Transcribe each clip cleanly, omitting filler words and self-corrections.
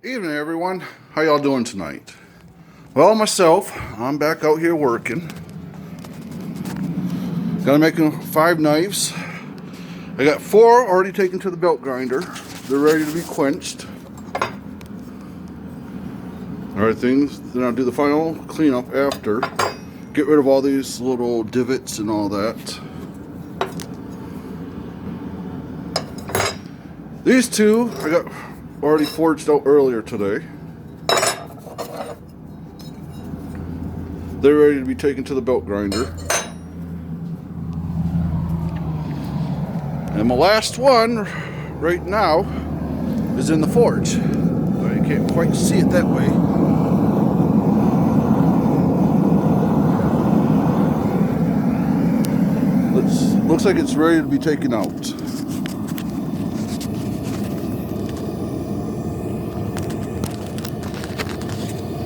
Evening, everyone. How y'all doing tonight? Well, myself, I'm back out here working. Gotta make 5 knives. I got 4 already taken to the belt grinder. They're ready to be quenched. Alright, then I'll do the final cleanup after. Get rid of all these little divots and all that. These 2 I got already forged out earlier today. They're ready to be taken to the belt grinder. And my last one right now is in the forge. You can't quite see it that way. Looks like it's ready to be taken out.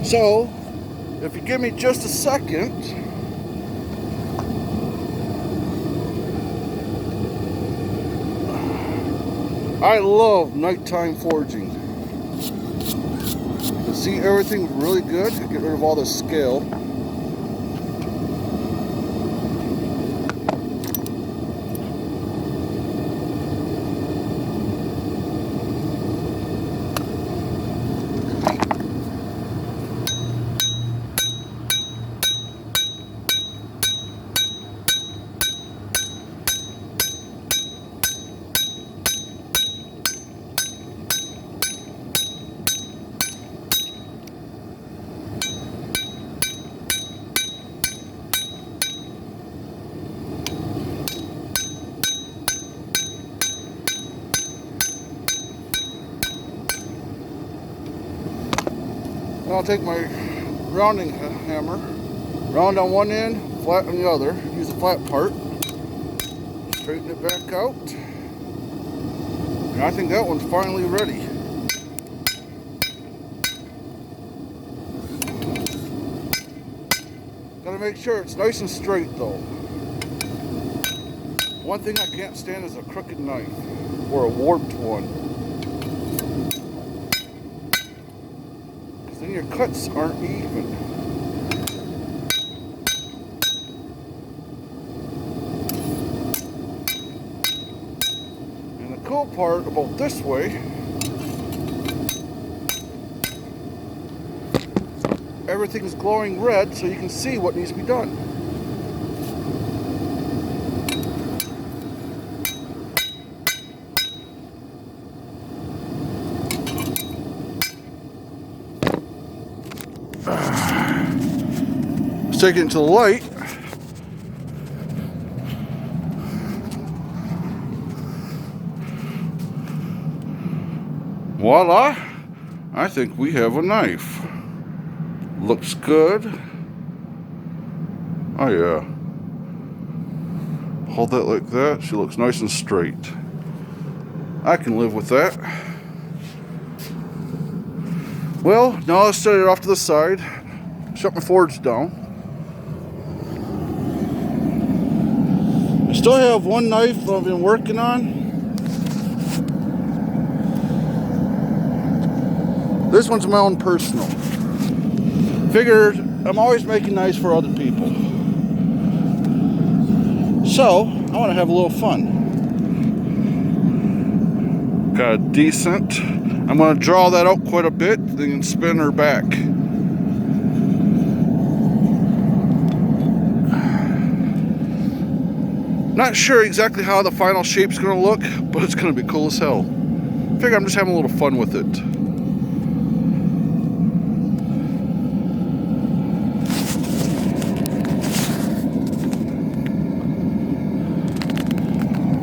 So, if you give me just a second, I love nighttime forging. You can see everything really good. You get rid of all the scale. I'll take my rounding hammer, round on one end, flat on the other, use the flat part, straighten it back out, and I think that one's finally ready. Gotta make sure it's nice and straight though. One thing I can't stand is a crooked knife, or a warped one. Then your cuts aren't even. And the cool part about this way, everything's glowing red so you can see what needs to be done. Take it to the light. Voila! I think we have a knife. Looks good. Oh yeah. Hold that like that. She looks nice and straight. I can live with that. Well, now let's set it off to the side. Shut my forge down. I still have one knife that I've been working on. This one's my own personal. Figured I'm always making knives for other people. So, I want to have a little fun. Got a decent. I'm going to draw that out quite a bit, then spin her back. Not sure exactly how the final shape's going to look, but it's going to be cool as hell. Figure I'm just having a little fun with it.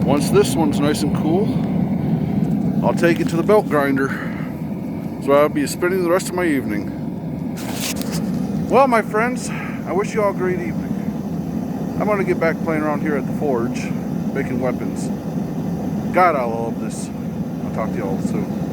Once this one's nice and cool, I'll take it to the belt grinder. So I'll be spending the rest of my evening. Well, my friends, I wish you all a great evening. I'm going to get back playing around here at the forge, making weapons. God, I love this. I'll talk to you all soon.